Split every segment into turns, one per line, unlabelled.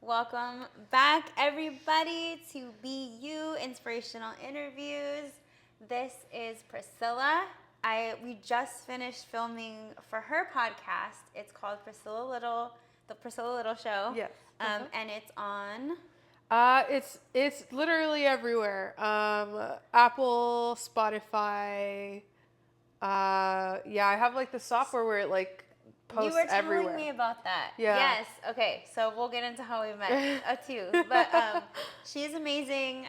Welcome back, everybody, to Be You Inspirational Interviews. This is Priscilla. We just finished filming for her podcast. It's called The Priscilla Little Show.
Yes.
And it's on.
It's literally everywhere. Apple, Spotify. I have like the software where it like posts
You were telling
everywhere.
me about that.
Yeah.
Yes. Okay. So we'll get into how we met too. But she's amazing.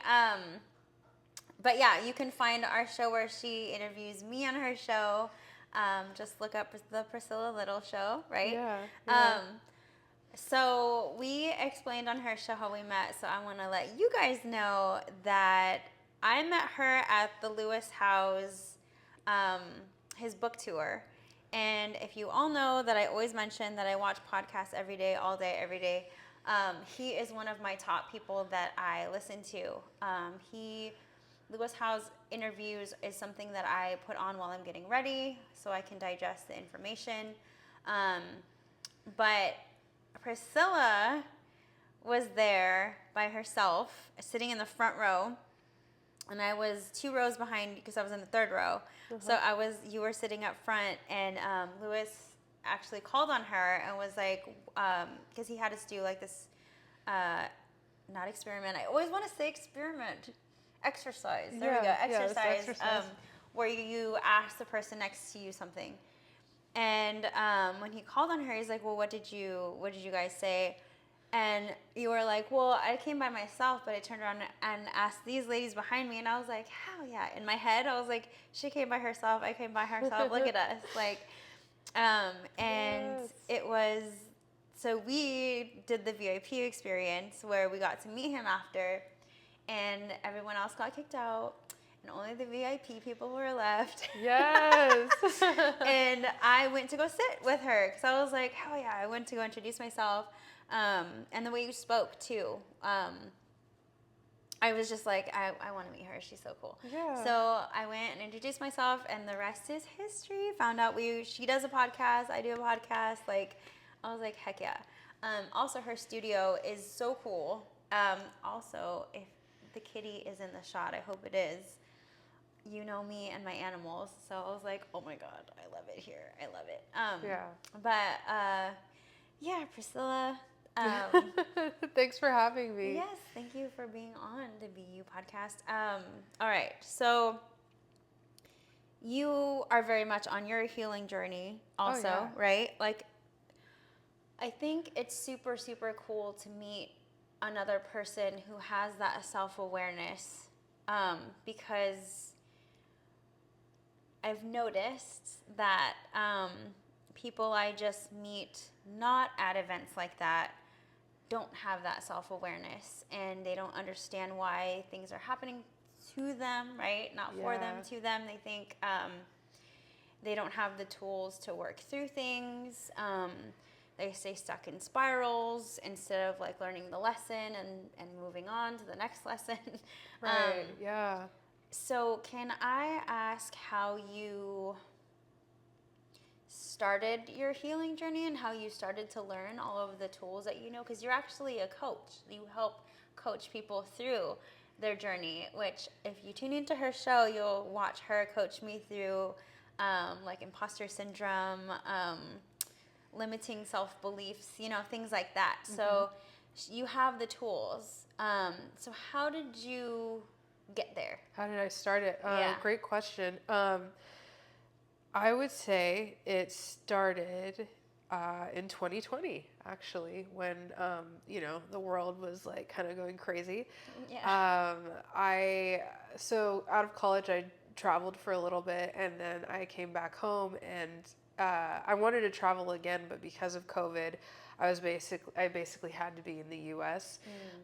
But yeah, you can find our show where she interviews me on her show. Just look up the Priscilla Little Show, right?
Yeah.
So we explained on her show how we met. So I want to let you guys know that I met her at the Lewis Howe's his book tour. And if you all know that I always mention that I watch podcasts every day, all day, every day, he is one of my top people that I listen to. Lewis Howe's interviews is something that I put on while I'm getting ready so I can digest the information. But Priscilla was there by herself, sitting in the front row. And I was 2 rows behind because I was in the 3rd row. So you were sitting up front, and Lewis actually called on her and was like, because he had us do like this, not experiment. I always want to say experiment. Exercise. There we go. Exercise. Where you ask the person next to you something. And when he called on her, he's like, well, what did you guys say? And you were like, well, I came by myself, but I turned around and asked these ladies behind me. And I was like, hell yeah. In my head, I was like, she came by herself. I came by herself. Look at us. Like, and
Yes.
it was, so we did the VIP experience where we got to meet him after, and everyone else got kicked out. And only the VIP people were left.
Yes.
And I went to go sit with her because I was like, hell yeah. I went to go introduce myself. And the way you spoke too, I was just like, I want to meet her. She's so cool.
Yeah.
So I went and introduced myself, and the rest is history. Found out she does a podcast, I do a podcast. Like, I was like, heck yeah. Also, her studio is so cool. Also, if the kitty is in the shot, I hope it is. You know me and my animals, so I was like, oh my God, I love it here. I love it. But yeah, Priscilla.
Thanks for having me.
Yes, thank you for being on the Be You podcast. All right, so you are very much on your healing journey also, right? Like, I think it's super, super cool to meet another person who has that self-awareness, because I've noticed that people I just meet not at events like that don't have that self-awareness, and they don't understand why things are happening to them, right? Not for them, to them. They think they don't have the tools to work through things. They stay stuck in spirals instead of like learning the lesson and moving on to the next lesson.
Right. Yeah.
So can I ask how you started your healing journey and how you started to learn all of the tools that you know? Because you're actually a coach. You help coach people through their journey, which if you tune into her show, you'll watch her coach me through like imposter syndrome, limiting self-beliefs, things like that. So you have the tools. So how did you get there?
How did I start it?
Yeah.
Great question. I would say it started in 2020, actually, when, the world was like kind of going crazy.
Yeah.
So out of college, I traveled for a little bit, and then I came back home, and I wanted to travel again, but because of COVID, I basically had to be in the U.S.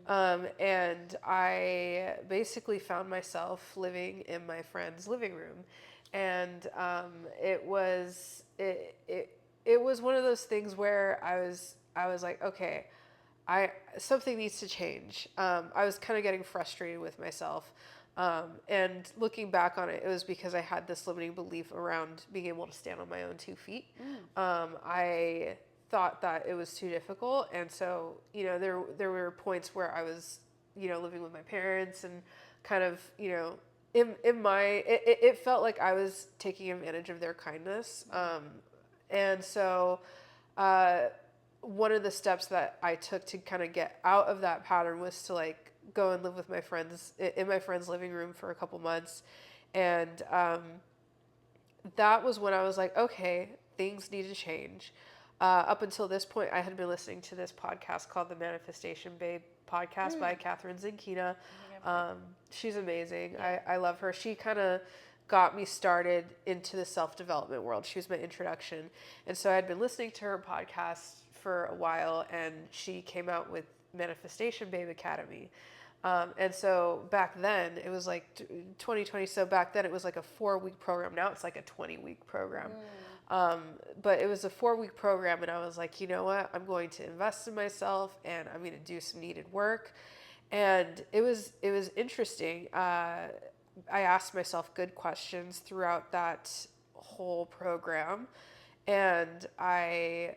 And I basically found myself living in my friend's living room. And it was one of those things where I was like, okay, something needs to change. I was kind of getting frustrated with myself, and looking back on it, it was because I had this limiting belief around being able to stand on my own 2 feet. I thought that it was too difficult. And so, you know, there were points where I was, you know, living with my parents and kind of, you know, it felt like I was taking advantage of their kindness. And so, one of the steps that I took to kind of get out of that pattern was to like go and live with my friends in my friend's living room for a couple months. And, that was when I was like, okay, things need to change. Up until this point, I had been listening to this podcast called the Manifestation Babe podcast by Catherine Zinkina. She's amazing.
Yeah.
I love her. She kind of got me started into the self-development world. She was my introduction. And so I had been listening to her podcast for a while, and she came out with Manifestation Babe Academy. And so back then it was like 2020. So back then it was like a 4-week program. Now it's like a 20-week program. But it was a 4-week program, and I was like, you know what? I'm going to invest in myself, and I'm going to do some needed work. And it was interesting. I asked myself good questions throughout that whole program, and I,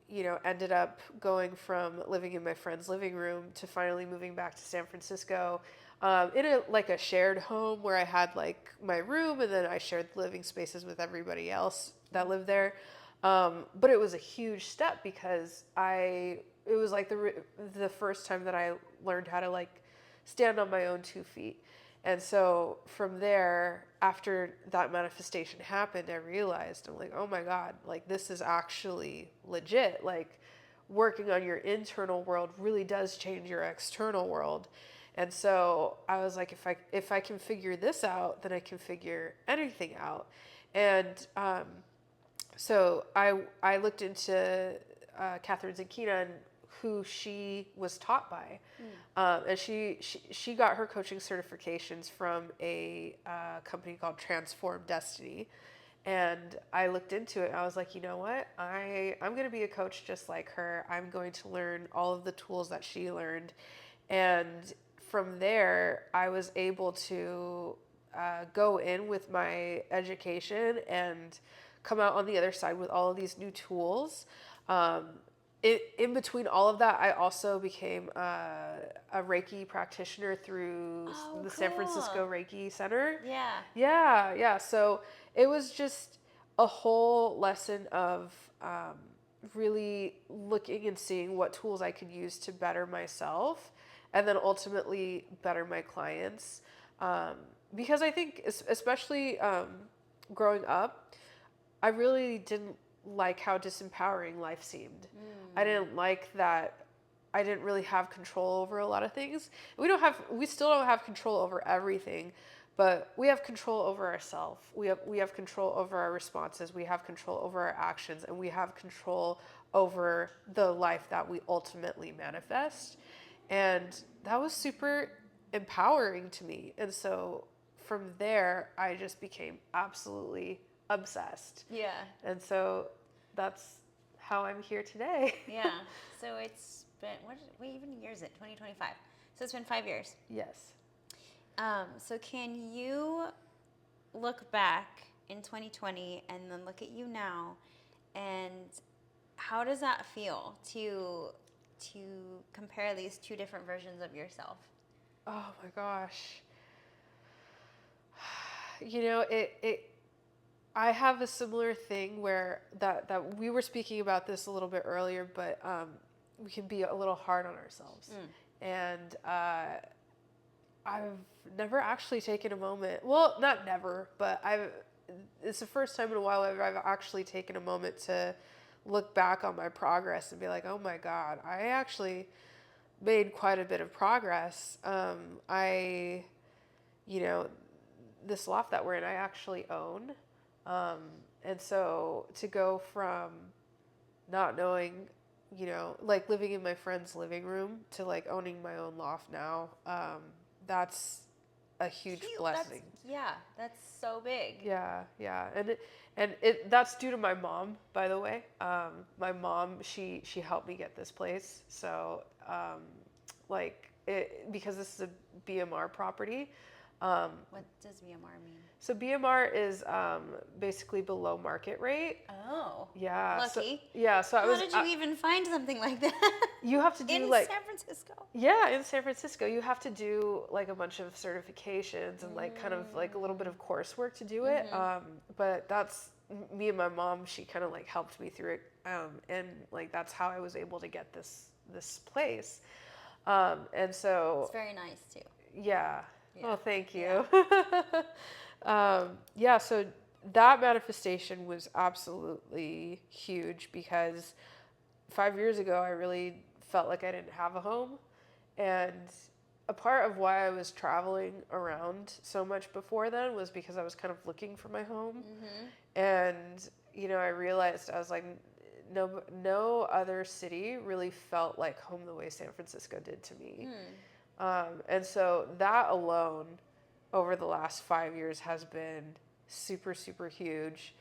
you know, ended up going from living in my friend's living room to finally moving back to San Francisco, in a shared home where I had like my room, and then I shared living spaces with everybody else that lived there. But it was a huge step because it was like the first time that I learned how to like stand on my own 2 feet. And so from there, after that manifestation happened, I realized, I'm like, oh my God, like this is actually legit. Like working on your internal world really does change your external world. And so I was like, if I can figure this out, then I can figure anything out. And so I looked into Catherine Zinkina and who she was taught by. And she got her coaching certifications from a company called Transform Destiny. And I looked into it and I was like, you know what? I'm going to be a coach just like her. I'm going to learn all of the tools that she learned. And from there, I was able to go in with my education and come out on the other side with all of these new tools. In between all of that, I also became a Reiki practitioner through the San Francisco Reiki Center.
Yeah.
Yeah. So it was just a whole lesson of really looking and seeing what tools I could use to better myself and then ultimately better my clients. Because I think, especially growing up, I really didn't like how disempowering life seemed. I didn't like that I didn't really have control over a lot of things. We still don't have control over everything, but we have control over ourselves. We have control over our responses. We have control over our actions, and we have control over the life that we ultimately manifest. And that was super empowering to me. And so from there, I just became absolutely obsessed.
Yeah.
And so that's how I'm here today.
Yeah. So it's been, what even year is it? 2025. So it's been 5 years.
Yes.
So can you look back in 2020 and then look at you now, and how does that feel to compare these two different versions of yourself?
Oh my gosh. You know, I have a similar thing where that we were speaking about this a little bit earlier, but we can be a little hard on ourselves. And I've never actually taken a moment. Well, not never, but it's the first time in a while I've actually taken a moment to look back on my progress and be like, oh my God, I actually made quite a bit of progress. This loft that we're in, I actually own. And so to go from not knowing, like living in my friend's living room to like owning my own loft now, that's a huge blessing.
That's so big.
Yeah. And that's due to my mom, by the way. My mom, she helped me get this place. So, because this is a BMR property,
What does BMR mean?
So BMR is basically below market rate.
Oh.
Yeah.
Lucky.
So
How did you even find something like that?
You have to do
in
like
San Francisco.
Yeah, in San Francisco, you have to do like a bunch of certifications and like kind of like a little bit of coursework to do it. But that's me and my mom. She kind of like helped me through it, and like that's how I was able to get this place. And so
It's very nice too.
yeah.
Yeah.
Oh, thank you. Yeah. So that manifestation was absolutely huge because 5 years ago, I really felt like I didn't have a home. And a part of why I was traveling around so much before then was because I was kind of looking for my home. And, I realized I was like, no other city really felt like home the way San Francisco did to me. And so that alone over the last 5 years has been super, super huge.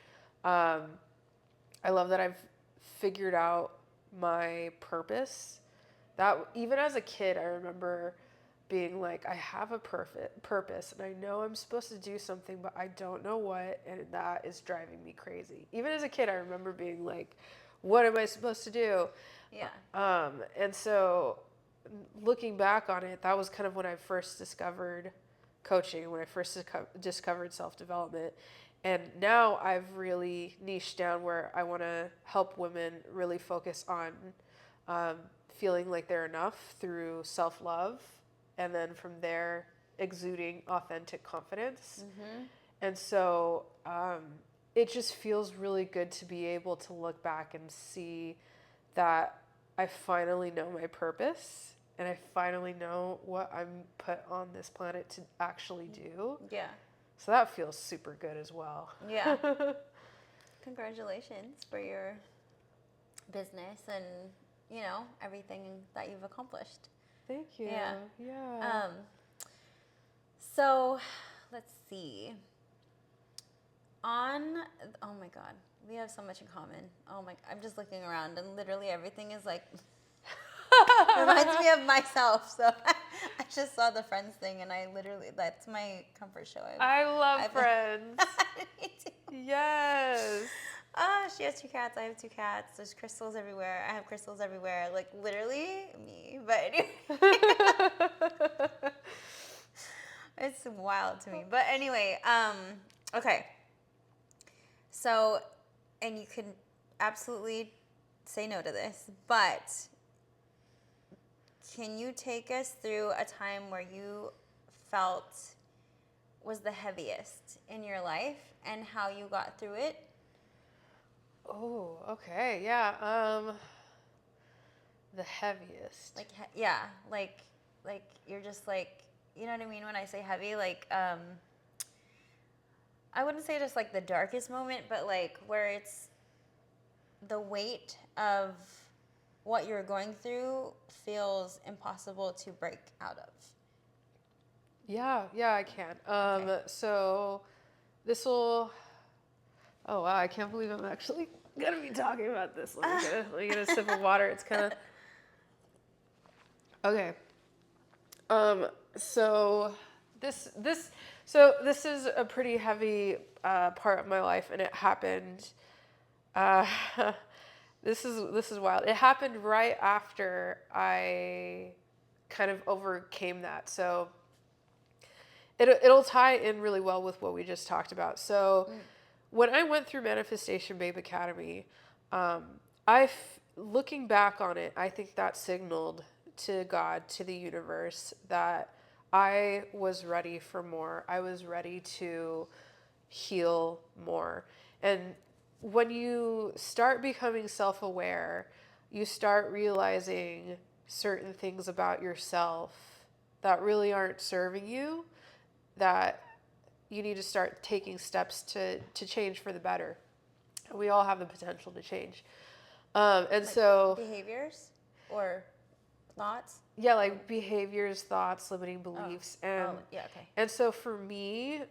I love that I've figured out my purpose. That even as a kid, I remember being like, I have a purpose and I know I'm supposed to do something, but I don't know what, and that is driving me crazy. Even as a kid, I remember being like, what am I supposed to do?
Yeah.
And so looking back on it, that was kind of when I first discovered coaching, when I first discovered self-development. And now I've really niched down where I want to help women really focus on feeling like they're enough through self-love, and then from there exuding authentic confidence. And so it just feels really good to be able to look back and see that I finally know my purpose and I finally know what I'm put on this planet to actually do.
Yeah.
So that feels super good as well.
Yeah. Congratulations for your business and, everything that you've accomplished.
Thank you.
Yeah. So, let's see. Oh my God, we have so much in common. I'm just looking around and literally everything is like, reminds me of myself. So I just saw the Friends thing and that's my comfort show.
I love Friends.
Me too.
Yes.
She has 2 cats. I have 2 cats. There's crystals everywhere. I have crystals everywhere. Like literally me. But anyway, it's wild to me. But anyway, okay. So, and you can absolutely say no to this, but can you take us through a time where you felt was the heaviest in your life and how you got through it?
Oh, okay. Yeah. The heaviest.
Like, like you're just like, you know what I mean when I say heavy? Like, I wouldn't say just like the darkest moment, but like where it's the weight of what you're going through feels impossible to break out of.
Yeah, I can.
Okay.
So this will. Oh wow! I can't believe I'm actually gonna be talking about this. Let me get a sip of water. It's kind of. Okay. So this is a pretty heavy part of my life, and it happened. This is wild. It happened right after I kind of overcame that. So it'll tie in really well with what we just talked about. So when I went through Manifestation Babe Academy, looking back on it, I think that signaled to God, to the universe, that I was ready for more. I was ready to heal more. And when you start becoming self-aware, you start realizing certain things about yourself that really aren't serving you, that you need to start taking steps to change for the better. We all have the potential to change. And
like
so
behaviors or thoughts?
Yeah, like behaviors, thoughts, limiting beliefs.
Yeah, okay.
And so for me,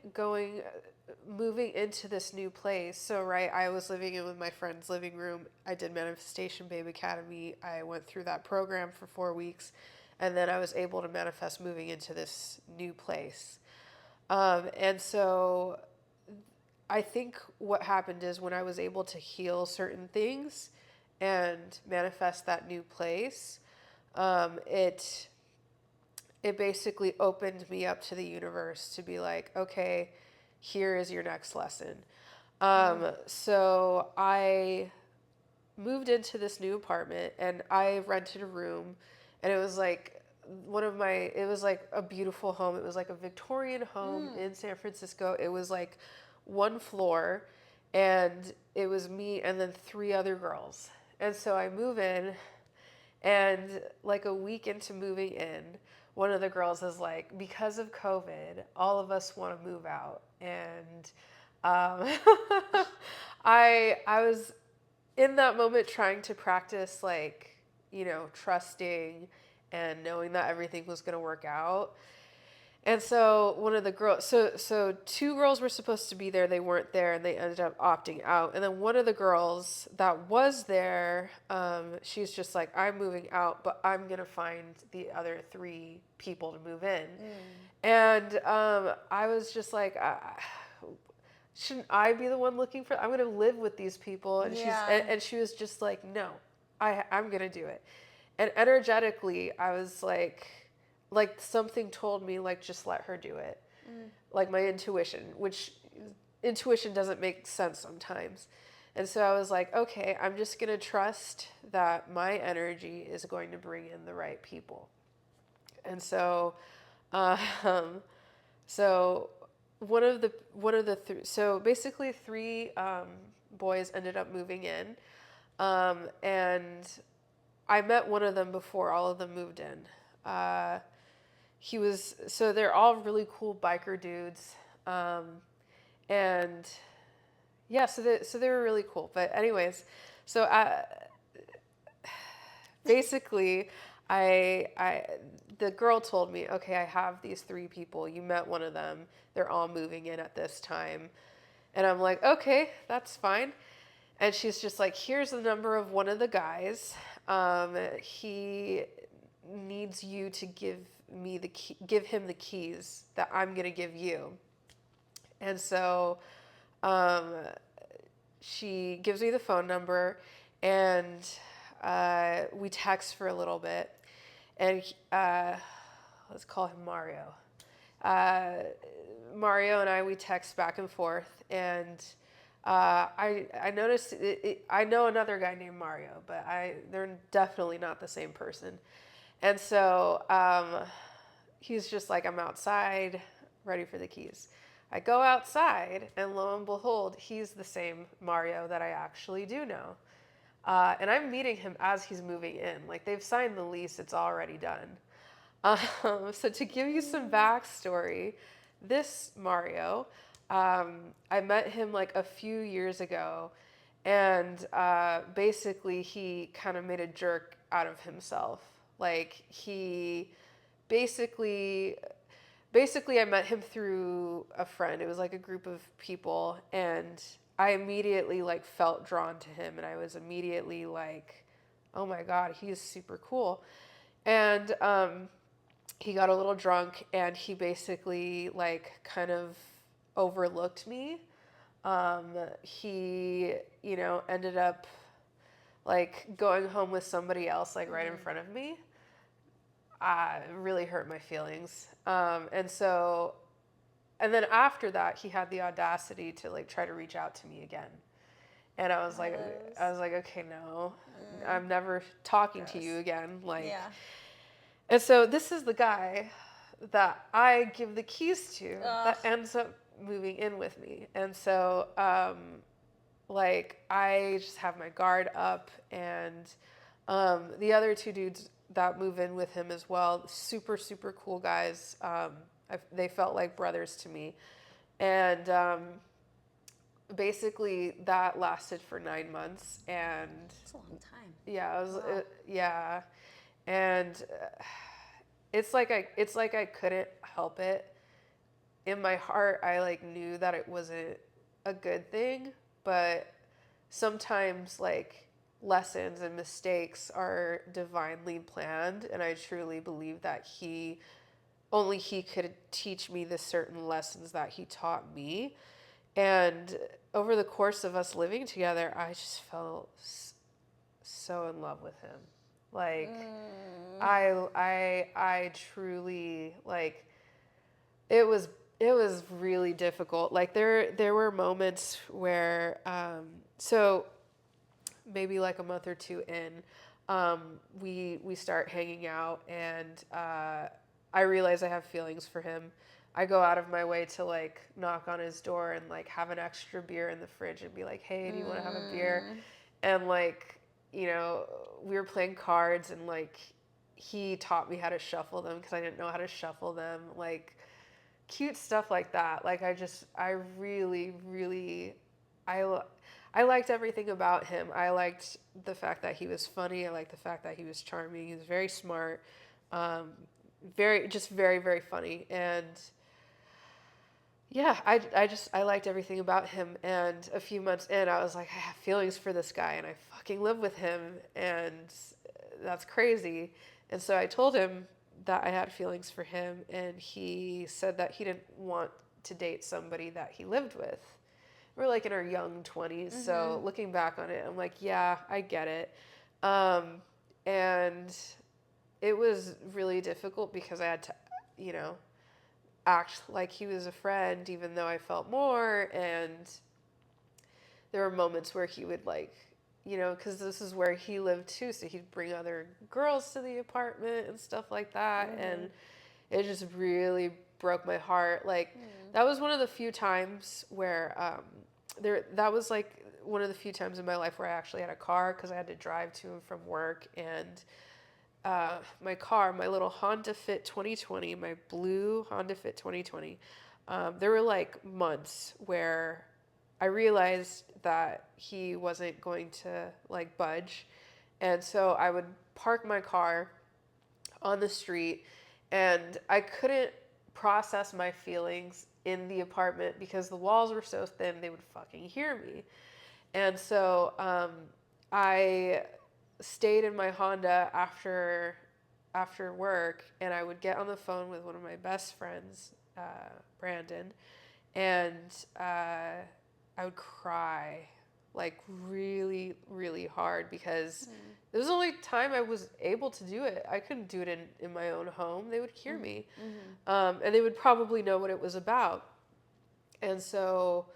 moving into this new place, so right, I was living in with my friend's living room. I did Manifestation Babe Academy. I went through that program for 4 weeks, and then I was able to manifest moving into this new place. And so I think what happened is when I was able to heal certain things and manifest that new place, it basically opened me up to the universe to be like, okay, here is your next lesson. So I moved into this new apartment and I rented a room, and it was like it was like a beautiful home. It was like a Victorian home in San Francisco. It was like one floor, and it was me and then three other girls. And so I move in, and like a week into moving in, one of the girls is like, because of COVID, all of us want to move out. And I was in that moment trying to practice, like, trusting and knowing that everything was going to work out. And so one of the girls, so two girls were supposed to be there. They weren't there, and they ended up opting out. And then one of the girls that was there, she's just like, I'm moving out, but I'm gonna find the other three people to move in. And I was just like, shouldn't I be the one looking for? I'm gonna live with these people. And she was just like, no, I'm gonna do it. And energetically, I was like something told me, like, just let her do it. Like my intuition, which intuition doesn't make sense sometimes. And so I was like, okay, I'm just going to trust that my energy is going to bring in the right people. And so, so so basically three boys ended up moving in. And I met one of them before all of them moved in. So they're all really cool biker dudes. And yeah, so they were really cool. But anyways, so basically the girl told me, okay, I have these three people. You met one of them. They're all moving in at this time. And I'm like, okay, that's fine. And she's just like, here's the number of one of the guys. He needs you to give him the keys that I'm going to give you. And so she gives me the phone number, and we text for a little bit. And let's call him Mario. Mario and we text back and forth. And I noticed, I know another guy named Mario, but they're definitely not the same person. And so he's just like, I'm outside, ready for the keys. I go outside, and lo and behold, he's the same Mario that I actually do know. And I'm meeting him as he's moving in. Like, they've signed the lease, it's already done. So to give you some backstory, this Mario, I met him like a few years ago, and basically he kind of made a jerk out of himself. Like, he basically I met him through a friend. It was like a group of people, and I immediately like felt drawn to him, and I was immediately like, oh my God, he's super cool. And he got a little drunk, and he basically like kind of overlooked me. He, ended up like going home with somebody else, like right in front of me. It really hurt my feelings. And then after that, he had the audacity to like try to reach out to me again. And I was like, okay, no, I'm never talking to you again. Like, yeah. And so this is the guy that I give the keys to that ends up moving in with me. And so, like, I just have my guard up, and the other two dudes that move in with him as well, super, super cool guys. They felt like brothers to me. And basically that lasted for 9 months. And
it's a long time.
Yeah, yeah. And it's like I couldn't help it. In my heart, I like knew that it wasn't a good thing, but sometimes like lessons and mistakes are divinely planned, and I truly believe that he only he could teach me the certain lessons that he taught me. And over the course of us living together, I just felt so in love with him. Like, I truly, like, it was really difficult. Like, there were moments where, so maybe like a month or two in, we start hanging out, and I realize I have feelings for him. I go out of my way to like knock on his door and like have an extra beer in the fridge and be like, hey, do you want to have a beer? And like, you know, we were playing cards, and like he taught me how to shuffle them because I didn't know how to shuffle them. Like, cute stuff like that. Like, I really, really, I liked everything about him. I liked the fact that he was funny. I liked the fact that he was charming. He was very smart, very, very funny. And yeah, I liked everything about him. And a few months in, I was like, I have feelings for this guy, and I fucking live with him, and that's crazy. And so I told him that I had feelings for him, and he said that he didn't want to date somebody that he lived with. We're like in our young 20s, so looking back on it, I'm like, yeah, I get it. And it was really difficult because I had to, you know, act like he was a friend, even though I felt more. And there were moments where he would like, you know, because this is where he lived too, so he'd bring other girls to the apartment and stuff like that. And it just really broke my heart. Like, that was one of the few times where that was like one of the few times in my life where I actually had a car, because I had to drive to and from work. And my car, my little Honda Fit 2020, my blue Honda Fit 2020, there were like months where I realized that he wasn't going to like budge. And so I would park my car on the street, and I couldn't process my feelings in the apartment because the walls were so thin they would fucking hear me. And so I stayed in my Honda after work, and I would get on the phone with one of my best friends, Brandon, and I would cry like really, really hard because it was the only time I was able to do it. I couldn't do it in my own home. They would hear me, and they would probably know what it was about. And so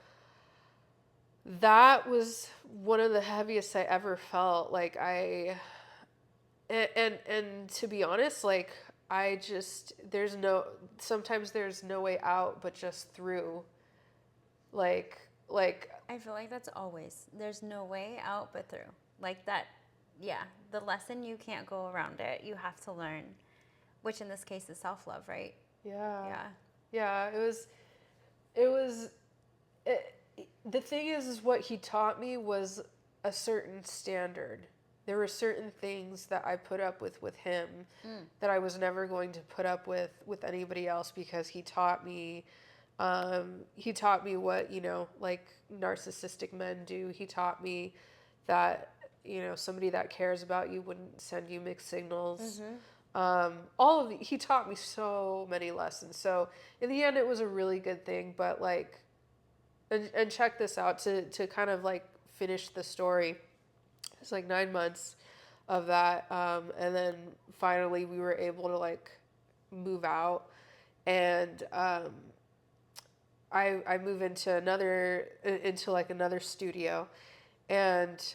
that was one of the heaviest I ever felt. Like, and to be honest, like, sometimes there's no way out but just through. Like
I feel like that's always, there's no way out but through. Like that, yeah, the lesson, you can't go around it. You have to learn, which in this case is self-love, right?
Yeah, the thing is what he taught me was a certain standard. There were certain things that I put up with him that I was never going to put up with anybody else, because he taught me what, you know, like narcissistic men do. He taught me that, you know, somebody that cares about you wouldn't send you mixed signals. He taught me so many lessons. So in the end, it was a really good thing. But like, and check this out, to kind of like finish the story. It's like 9 months of that. And then finally we were able to like move out, and I move into another studio, and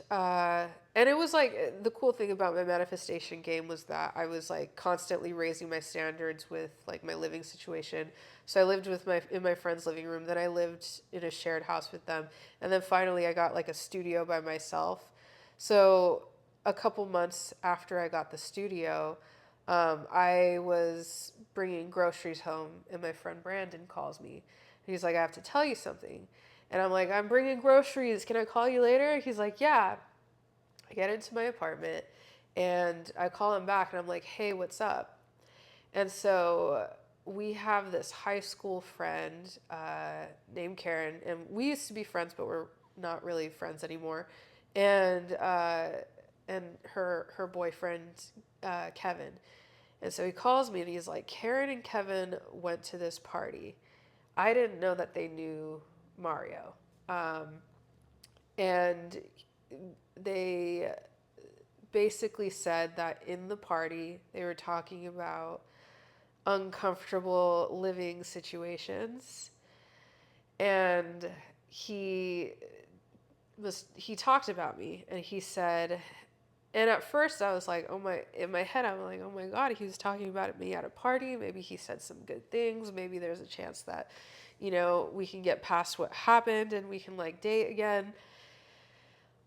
it was like, the cool thing about my manifestation game was that I was like constantly raising my standards with like my living situation. So I lived in my friend's living room, then I lived in a shared house with them, and then finally I got like a studio by myself. So a couple months after I got the studio, I was bringing groceries home, and my friend Brandon calls me. He's like, I have to tell you something. And I'm like, I'm bringing groceries. Can I call you later? He's like, yeah. I get into my apartment, and I call him back, and I'm like, hey, what's up? And so we have this high school friend named Karen, and we used to be friends, but we're not really friends anymore. And her boyfriend, Kevin. And so he calls me and he's like, Karen and Kevin went to this party. I didn't know that they knew Mario. And they basically said that in the party, they were talking about uncomfortable living situations. And he talked about me and he said, and at first I was like, in my head, I'm like, oh my God, he was talking about me at a party. Maybe he said some good things. Maybe there's a chance that, we can get past what happened and we can like date again.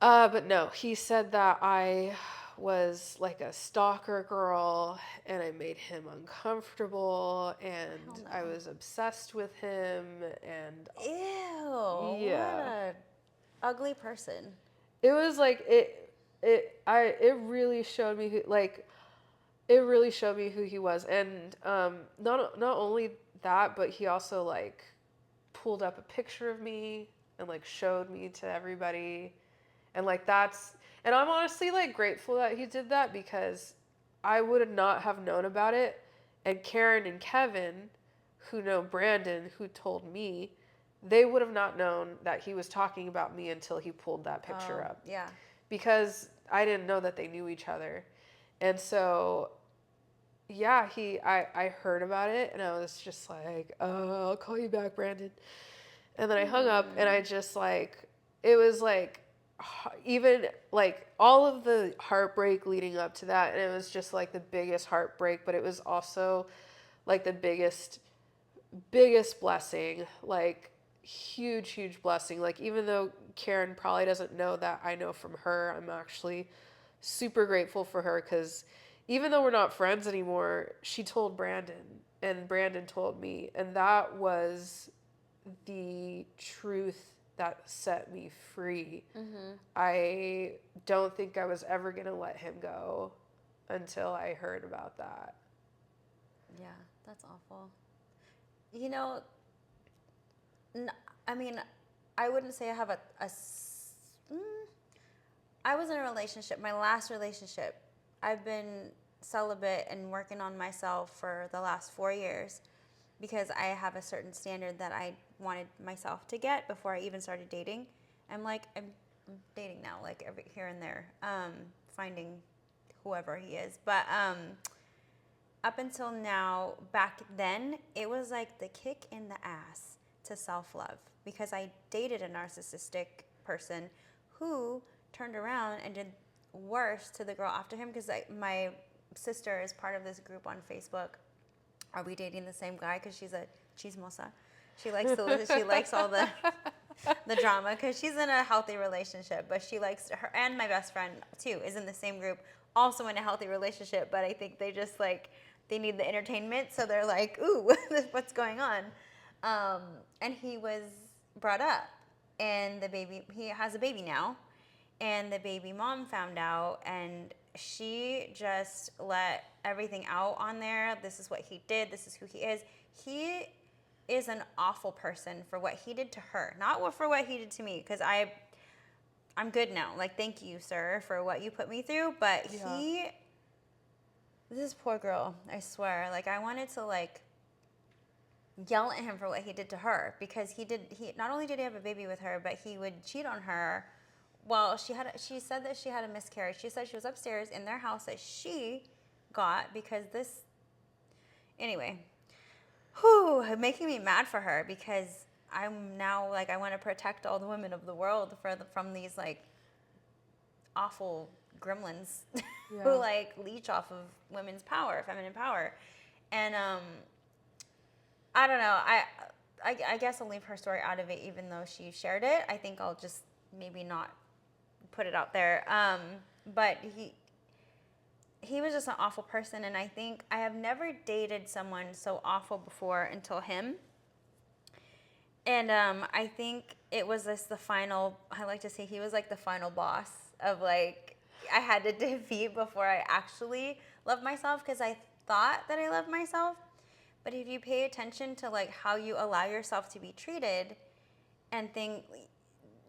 But no, he said that I was like a stalker girl and I made him uncomfortable and I was obsessed with him and
Ew.
yeah.
What a ugly person.
It was like it really showed me who he was. And not only that, but he also like pulled up a picture of me and like showed me to everybody. And like and I'm honestly like grateful that he did that because I would not have known about it. And Karen and Kevin, who know Brandon, who told me, they would have not known that he was talking about me until he pulled that picture up.
Yeah.
Because I didn't know that they knew each other. And so, yeah, I heard about it and I was just like, oh, I'll call you back, Brandon. And then I hung up and I just like, it was like, even like all of the heartbreak leading up to that. And it was just like the biggest heartbreak, but it was also like the biggest blessing, like huge blessing. Like even though Karen probably doesn't know that I know from her, I'm actually super grateful for her because even though we're not friends anymore, she told Brandon and Brandon told me, and that was the truth that set me free. Mm-hmm. I don't think I was ever going to let him go until I heard about that.
Yeah, that's awful. I mean, I wouldn't say I have I was in a relationship, my last relationship. I've been celibate and working on myself for the last 4 years because I have a certain standard that I wanted myself to get before I even started dating. I'm dating now, like every here and there, finding whoever he is. But up until now, back then, it was like the kick in the ass to self-love because I dated a narcissistic person who turned around and did worse to the girl after him because my sister is part of this group on Facebook. Are we dating the same guy? Because she's a chismosa. She likes all the drama because she's in a healthy relationship, but she likes her, and my best friend too is in the same group, also in a healthy relationship, but I think they just like, they need the entertainment, so they're like, ooh, what's going on? And he was brought up, and he has a baby now, and the baby mom found out, and she just let everything out on there. This is what he did. This is who he is. He is an awful person for what he did to her, not for what he did to me, because I'm good now. Like, thank you, sir, for what you put me through. But yeah. This poor girl, I swear, like, I wanted to, like, yell at him for what he did to her, because he not only did he have a baby with her, but he would cheat on her. Well, she said that she had a miscarriage. She said she was upstairs in their house that she got because anyway, making me mad for her, because I'm now, like, I want to protect all the women of the world from these, like, awful gremlins who, like, leech off of women's power, feminine power. And I don't know. I guess I'll leave her story out of it, even though she shared it. I think I'll just maybe not put it out there. But he was just an awful person, and I think I have never dated someone so awful before until him. And I think it was the final, I like to say he was like the final boss of, like, I had to defeat before I actually loved myself, because I thought that I loved myself. But if you pay attention to, like, how you allow yourself to be treated and think,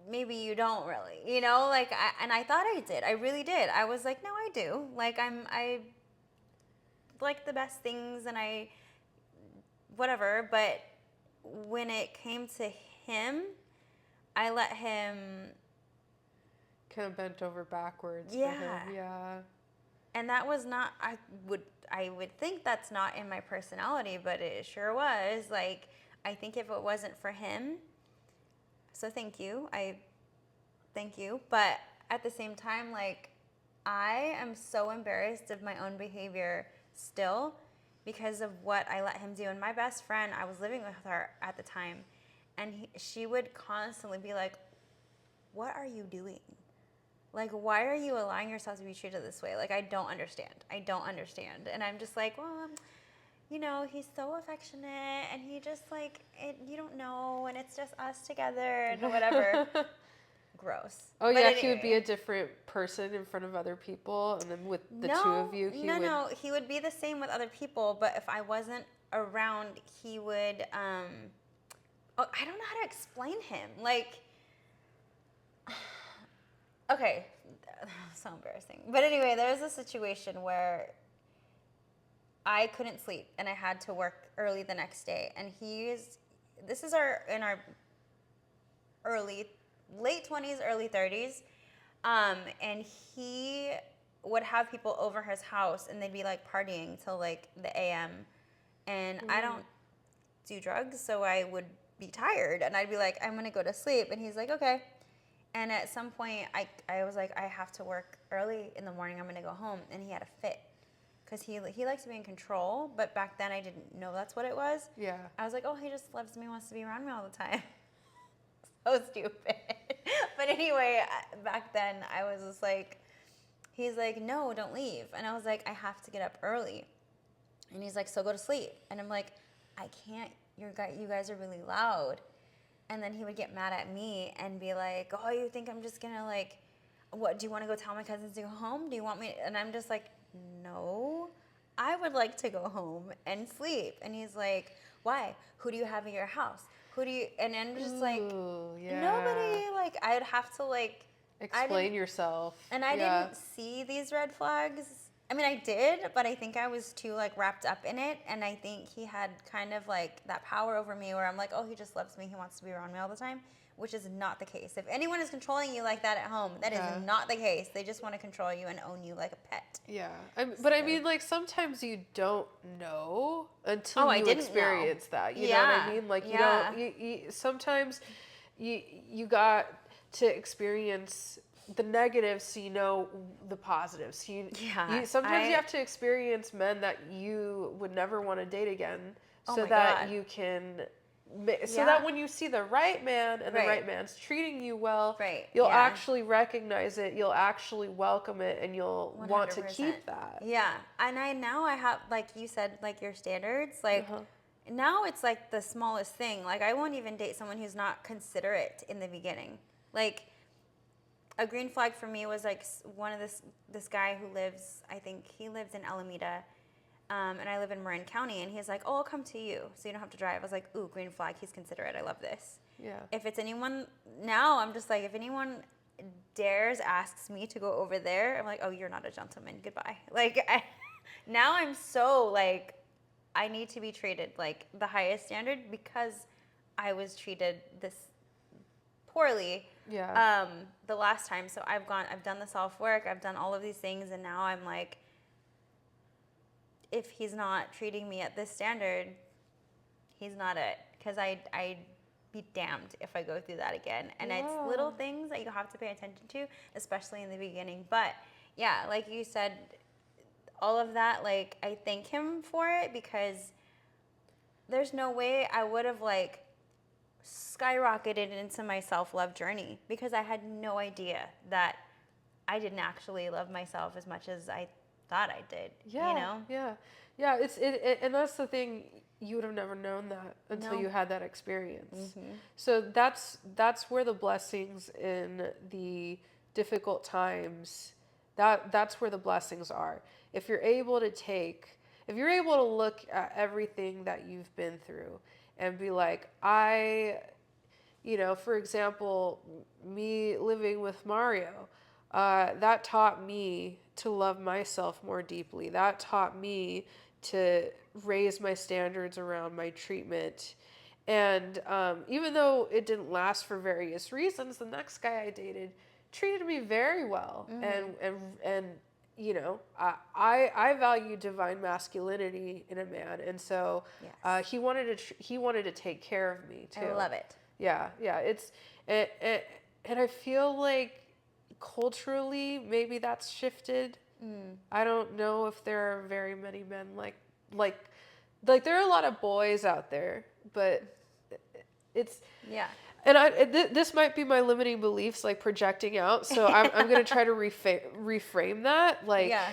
maybe you don't really, like, I thought I did. I really did. I was like, no, I do. Like, like the best things and whatever, but when it came to him, I let him
kind of bent over backwards
yeah.
for him. Yeah.
And that was not, I would think that's not in my personality, but it sure was. Like, I think if it wasn't for him, so thank you. Thank you. But at the same time, like, I am so embarrassed of my own behavior still because of what I let him do. And my best friend, I was living with her at the time, and she would constantly be like, what are you doing? Like, why are you allowing yourself to be treated this way? Like, I don't understand. And I'm just like, well, you know, he's so affectionate, and he just, like, you don't know, and it's just us together, and whatever. Gross.
Oh,
but
yeah,
anyway.
he would be a different person in front of other people, and then with the two of you,
he would be the same with other people, but if I wasn't around, he would, I don't know how to explain him. Like, okay, so embarrassing. But anyway, there was a situation where I couldn't sleep, and I had to work early the next day, and this is in our late 20s, early 30s, and he would have people over his house, and they'd be like partying till like the AM, and I don't do drugs, so I would be tired, and I'd be like, I'm gonna go to sleep, and he's like, okay. And at some point, I was like, I have to work early in the morning, I'm gonna go home, and he had a fit, because he likes to be in control, but back then I didn't know that's what it was.
Yeah.
I was like, oh, he just loves me, wants to be around me all the time. So stupid. But anyway, back then I was just like, he's like, no, don't leave. And I was like, I have to get up early. And he's like, so go to sleep. And I'm like, I can't. You guys are really loud. And then he would get mad at me and be like, oh, you think I'm just going to like, what, do you want to go tell my cousins to go home? Do you want me? And I'm just like, no, I would like to go home and sleep. And he's like, why? Who do you have in your house? Who do you, and I'm just like,
yeah.
nobody, like, I'd have to, like,
explain yourself.
And I didn't see these red flags. I mean, I did, but I think I was too, like, wrapped up in it, and I think he had kind of, like, that power over me where I'm like, oh, he just loves me, he wants to be around me all the time, which is not the case. If anyone is controlling you like that at home, that is not the case. They just want to control you and own you like a pet.
Yeah. But I mean, like, sometimes you don't know until you experience that. You know what I mean? Like, you don't, sometimes you got to experience the negatives so you know the positives. Sometimes you have to experience men that you would never want to date again so that you can... So that when you see the right man and the right man's treating you well, you'll actually recognize it, you'll actually welcome it, and you'll 100%. Want to keep that.
Yeah. And I have, like you said, like your standards, like now it's like the smallest thing. Like I won't even date someone who's not considerate in the beginning. Like a green flag for me was like one of this guy who lives, I think he lives in Alameda. And I live in Marin County, and he's like, oh, I'll come to you, so you don't have to drive. I was like, ooh, green flag, he's considerate. I love this.
Yeah.
If it's anyone, now I'm just like, if anyone asks me to go over there, I'm like, oh, you're not a gentleman. Goodbye. Like, now I'm so, like, I need to be treated, like, the highest standard because I was treated this poorly the last time. So I've done the self-work, I've done all of these things, and now I'm like, if he's not treating me at this standard, he's not it. Because I'd be damned if I go through that again. And it's little things that you have to pay attention to, especially in the beginning. But yeah, like you said, all of that, like, I thank him for it because there's no way I would have, like, skyrocketed into my self-love journey because I had no idea that I didn't actually love myself as much as I thought I did.
Yeah,
you know?
Yeah. It's and that's the thing. You would have never known that until you had that experience. Mm-hmm. So that's where the blessings in the difficult times. That's where the blessings are. If you're able to look at everything that you've been through and be like, for example, me living with Mario, that taught me to love myself more deeply. That taught me to raise my standards around my treatment. And even though it didn't last for various reasons, the next guy I dated treated me very well. And you know, I value divine masculinity in a man, and so
Yes.
he wanted to take care of me too.
I love it.
Yeah, and I feel like culturally maybe that's shifted. I don't know if there are very many men like there are a lot of boys out there, but it's
Yeah.
and this might be my limiting beliefs, like projecting out. So I'm gonna try to reframe that. Like,
Yeah.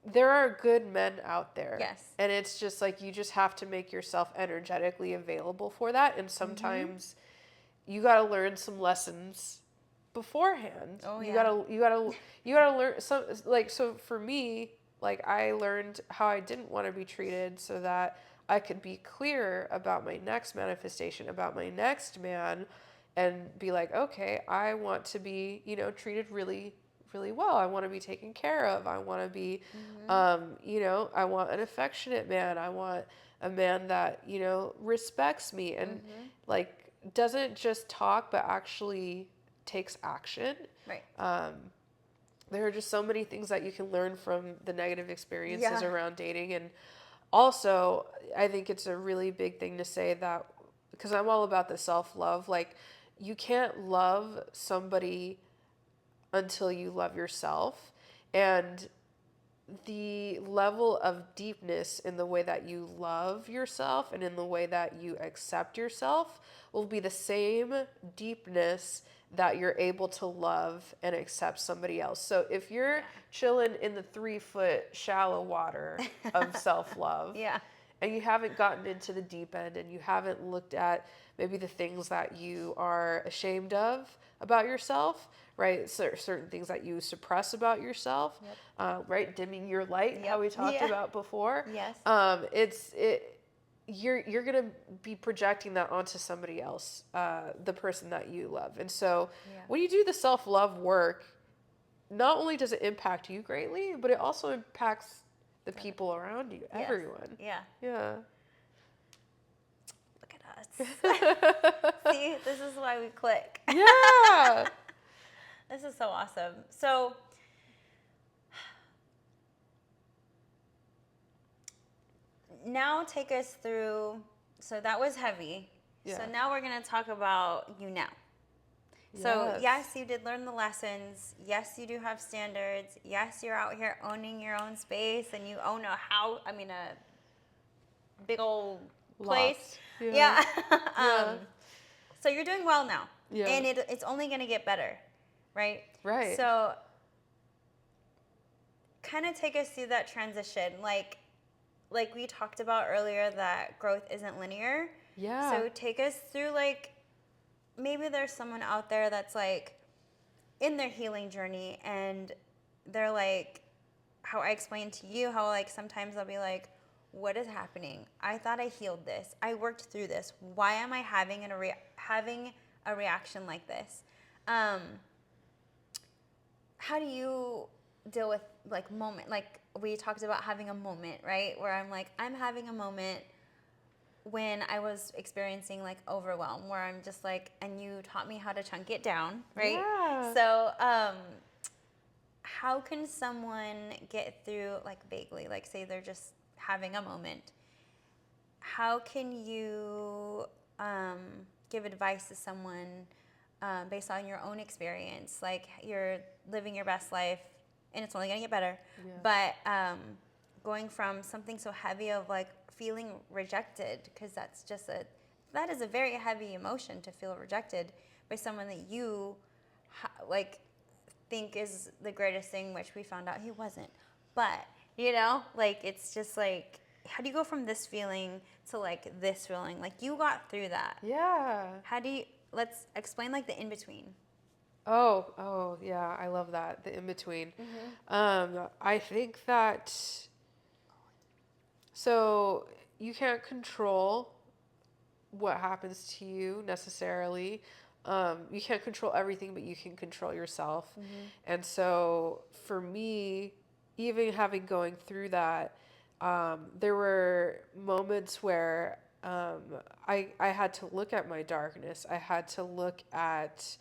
there are good men out there.
Yes.
And it's just like you just have to make yourself energetically available for that. And sometimes you got to learn some lessons beforehand.
Oh,
you
yeah.
gotta learn some, like, so for me, like, I learned how I didn't want to be treated so that I could be clear about my next manifestation, about my next man, and be like, okay, I want to be, you know, treated really, really well. I want to be taken care of. I want to be, you know, I want an affectionate man. I want a man that, you know, respects me and like doesn't just talk, but actually takes action.
Right.
There are just so many things that you can learn from the negative experiences
Yeah.
around dating. And also, I think it's a really big thing to say that, because I'm all about the self-love, like, you can't love somebody until you love yourself. And the level of deepness in the way that you love yourself and in the way that you accept yourself will be the same deepness that you're able to love and accept somebody else. So if you're chilling in the 3-foot shallow water of self-love,
Yeah.
and you haven't gotten into the deep end, and you haven't looked at maybe the things that you are ashamed of about yourself, right? Certain things that you suppress about yourself, right? Dimming your light, how we talked about before.
Yes.
You're gonna be projecting that onto somebody else, the person that you love. And so when you do the self-love work, not only does it impact you greatly, but it also impacts the people around you, everyone.
Yeah.
Yeah.
Look at us. See, this is why we click.
Yeah.
This is so awesome. So, now take us through, so that was heavy.
Yeah.
So now we're going to talk about you now. So yes, you did learn the lessons. Yes, you do have standards. Yes, you're out here owning your own space and you own a big old place.
Lots.
Yeah.
Yeah.
So you're doing well now.
Yeah.
And it's only going to get better, right?
Right.
So kind of take us through that transition. Like we talked about earlier, that growth isn't linear.
Yeah.
So take us through, like, maybe there's someone out there that's like in their healing journey and they're like, how I explained to you, how like sometimes I'll be like, what is happening? I thought I healed this. I worked through this. Why am I having a reaction like this? How do you deal with like we talked about having a moment, right? Where I'm like, I'm having a moment when I was experiencing like overwhelm, where I'm just like, and you taught me how to chunk it down, right?
Yeah.
So, how can someone get through, like, vaguely, like, say they're just having a moment? How can you give advice to someone based on your own experience? Like, you're living your best life, and it's only gonna get better. Yeah. But going from something so heavy of like feeling rejected, because that is a very heavy emotion, to feel rejected by someone that you like think is the greatest thing, which we found out he wasn't. But you know, like, it's just like, how do you go from this feeling to like this feeling? Like, you got through that.
Yeah.
Let's explain like the in between.
Oh yeah, I love that, the in between. I think that, so you can't control what happens to you necessarily. You can't control everything, but you can control yourself. And so for me, even going through that, there were moments where I had to look at my darkness. I had to look at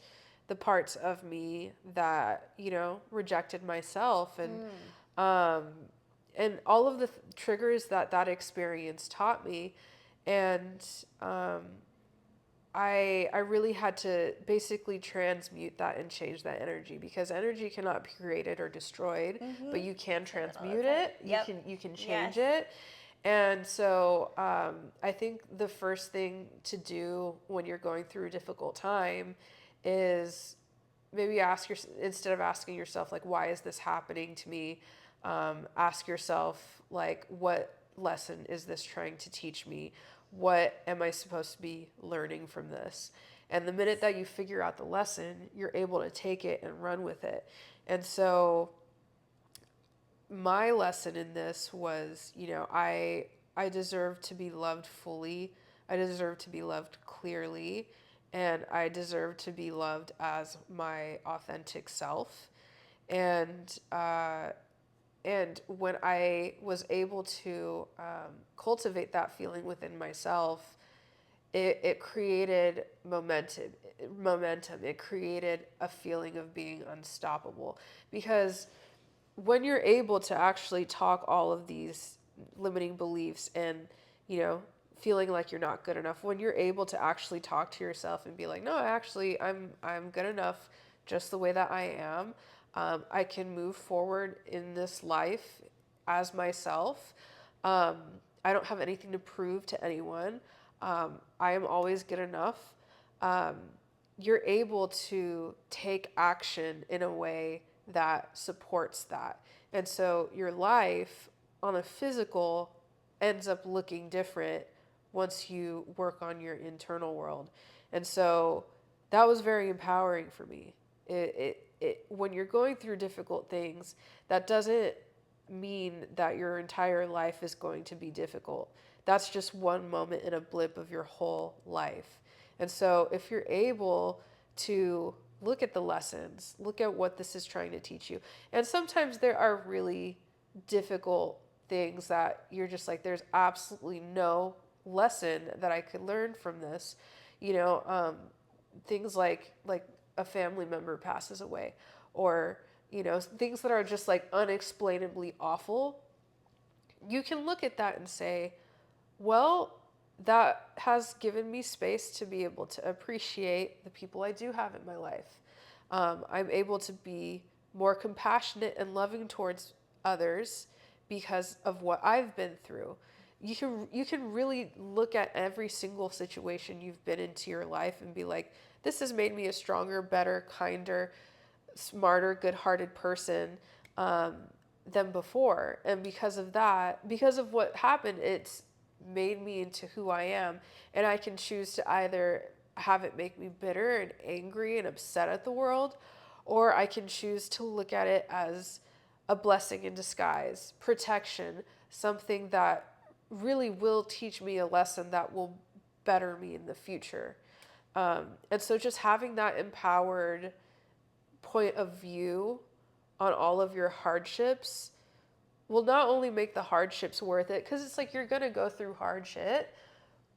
the parts of me that, rejected myself, um, and all of the triggers that experience taught me. And I really had to basically transmute that and change that energy, because energy cannot be created or destroyed, but you can transmute it.
Yep.
You can change
Yes.
it. And so I think the first thing to do when you're going through a difficult time is maybe instead of asking yourself, like, why is this happening to me? Ask yourself, like, what lesson is this trying to teach me? What am I supposed to be learning from this? And the minute that you figure out the lesson, you're able to take it and run with it. And so my lesson in this was, I deserve to be loved fully. I deserve to be loved clearly. And I deserve to be loved as my authentic self. And when I was able to cultivate that feeling within myself, it created momentum. It created a feeling of being unstoppable. Because when you're able to actually talk all of these limiting beliefs and, feeling like you're not good enough, when you're able to actually talk to yourself and be like, no, actually, I'm good enough just the way that I am. I can move forward in this life as myself. I don't have anything to prove to anyone. I am always good enough. You're able to take action in a way that supports that. And so your life on a physical ends up looking different once you work on your internal world. And so that was very empowering for me. When you're going through difficult things, that doesn't mean that your entire life is going to be difficult. That's just one moment in a blip of your whole life. And so if you're able to look at the lessons, look at what this is trying to teach you. And sometimes there are really difficult things that you're just like, there's absolutely no lesson that I could learn from this. Things like a family member passes away, or, things that are just like unexplainably awful. You can look at that and say, well, that has given me space to be able to appreciate the people I do have in my life. I'm able to be more compassionate and loving towards others because of what I've been through. You can really look at every single situation you've been into your life and be like, this has made me a stronger, better, kinder, smarter, good-hearted person than before. And because of that, because of what happened, it's made me into who I am. And I can choose to either have it make me bitter and angry and upset at the world, or I can choose to look at it as a blessing in disguise, protection, something that really will teach me a lesson that will better me in the future. And so just having that empowered point of view on all of your hardships will not only make the hardships worth it, because it's like you're going to go through hard shit,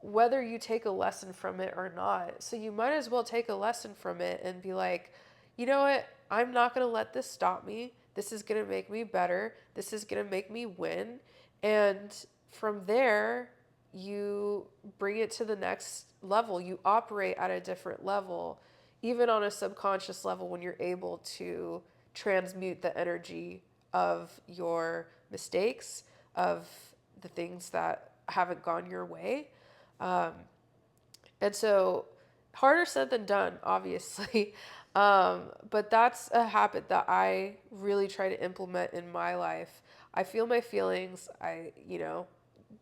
whether you take a lesson from it or not. So you might as well take a lesson from it and be like, you know what? I'm not going to let this stop me. This is going to make me better. This is going to make me win. And from there, you bring it to the next level. You operate at a different level, even on a subconscious level, when you're able to transmute the energy of your mistakes, of the things that haven't gone your way. And so harder said than done, obviously. But that's a habit that I really try to implement in my life. I feel my feelings. I,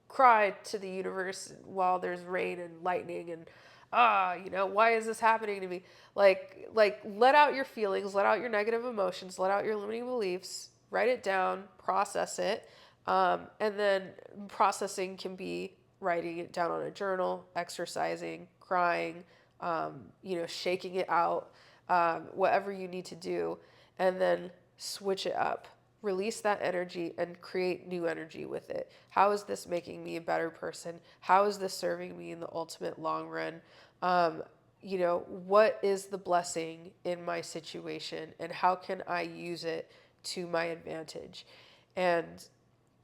cry to the universe while there's rain and lightning and, why is this happening to me? Like let out your feelings, let out your negative emotions, let out your limiting beliefs, write it down, process it. And then processing can be writing it down on a journal, exercising, crying, shaking it out, whatever you need to do, and then switch it up. release that energy and create new energy with it. How is this making me a better person? How is this serving me in the ultimate long run? You know, what is the blessing in my situation, and how can I use it to my advantage? And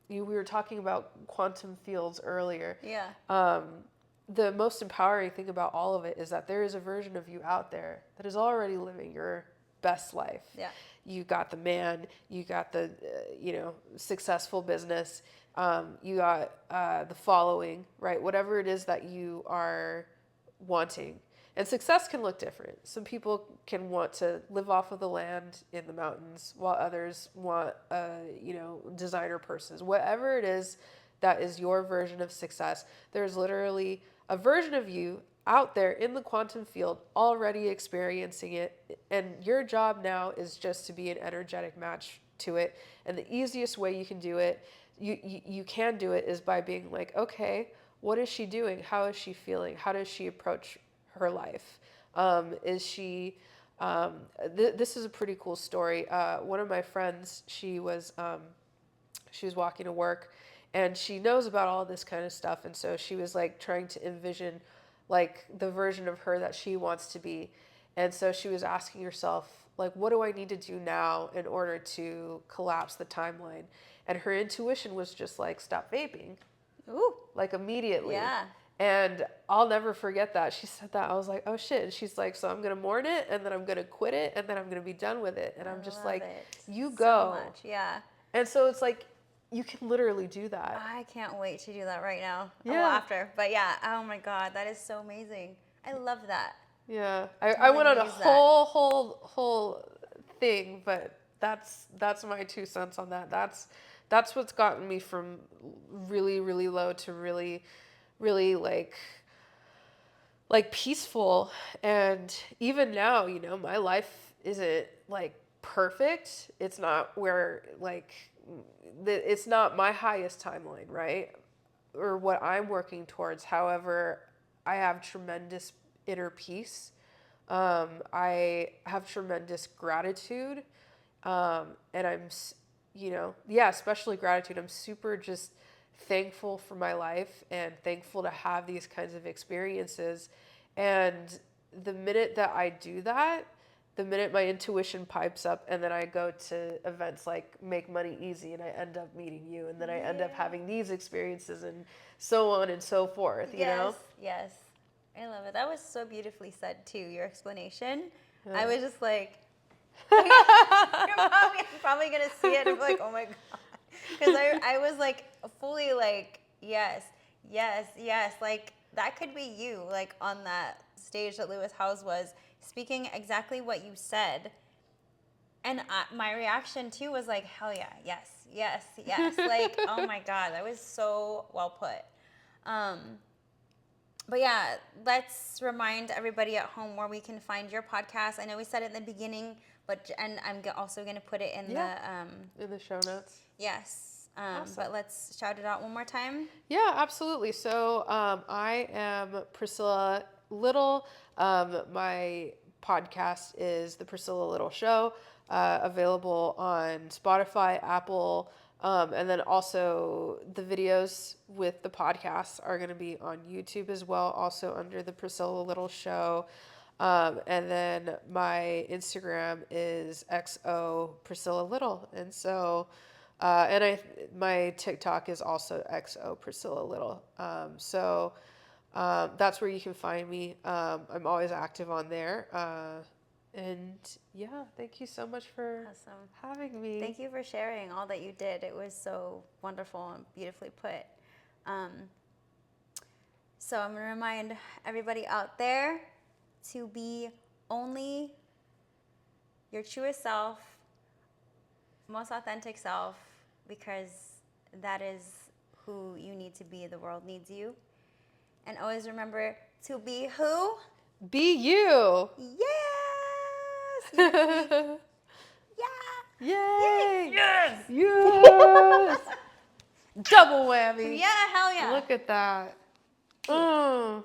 we were talking about quantum fields earlier.
Yeah.
The most empowering thing about all of it is that there is a version of you out there that is already living your best life.
Yeah.
You got the man, you got the, successful business, you got the following, right? Whatever it is that you are wanting. And success can look different. Some people can want to live off of the land in the mountains, while others want, designer purses. Whatever it is that is your version of success, there's literally a version of you out there in the quantum field already experiencing it. And your job now is just to be an energetic match to it. And the easiest way you can do it, you can do it, is by being like, okay, what is she doing? How is she feeling? How does she approach her life? Is she, this is a pretty cool story. One of my friends, she was walking to work, and she knows about all this kind of stuff. And so she was like trying to envision like the version of her that she wants to be. And so she was asking herself, like, what do I need to do now in order to collapse the timeline? And her intuition was just like, stop vaping.
Ooh.
Like immediately.
Yeah.
And I'll never forget that. She said that. I was like, oh shit. And she's like, so I'm going to mourn it, and then I'm going to quit it, and then I'm going to be done with it. And I'm just like, you go.
So much. Yeah.
And so it's like, you can literally do that.
I can't wait to do that right now.
Yeah.
Well, after. But yeah, oh my God, that is so amazing. I love that.
Yeah. I went on a whole thing, but that's my 2 cents on that. That's what's gotten me from really, really low to really, really like peaceful. And even now, my life isn't like perfect. It's not where it's not my highest timeline, right? Or what I'm working towards. However, I have tremendous inner peace. I have tremendous gratitude. And I'm, especially gratitude. I'm super just thankful for my life and thankful to have these kinds of experiences. And the minute that I do that, the minute my intuition pipes up, and then I go to events like Make Money Easy, and I end up meeting you, and then I end up having these experiences, and so on and so forth, you know?
Yes. I love it. That was so beautifully said, too, your explanation. Yeah. I was just like, you're probably going to see it and be like, oh my God. Because I was like, fully like, yes. Like, that could be you, like, on that stage that Lewis Howes was, speaking exactly what you said. And my reaction, too, was like, hell yeah, yes. Like, oh, my God, that was so well put. But, yeah, let's remind everybody at home where we can find your podcast. I know we said it in the beginning, and I'm also going to put it in
the show notes.
Yes.
Awesome.
But let's shout it out one more time.
Yeah, absolutely. So I am Priscilla Little. My podcast is the Priscilla Little Show, available on Spotify, Apple, and then also the videos with the podcasts are going to be on YouTube as well, also under the Priscilla Little Show. And then my Instagram is XO Priscilla Little. And so, my TikTok is also XO Priscilla Little. So that's where you can find me. I'm always active on there. And yeah, thank you so much for having me.
Thank you for sharing all that you did. It was so wonderful and beautifully put. So I'm going to remind everybody out there to be only your truest self, most authentic self, because that is who you need to be. The world needs you. And always remember to be who?
Be you.
Yes. Yeah.
Yay.
Yes.
Yes. Double whammy.
Yeah, hell yeah.
Look at that.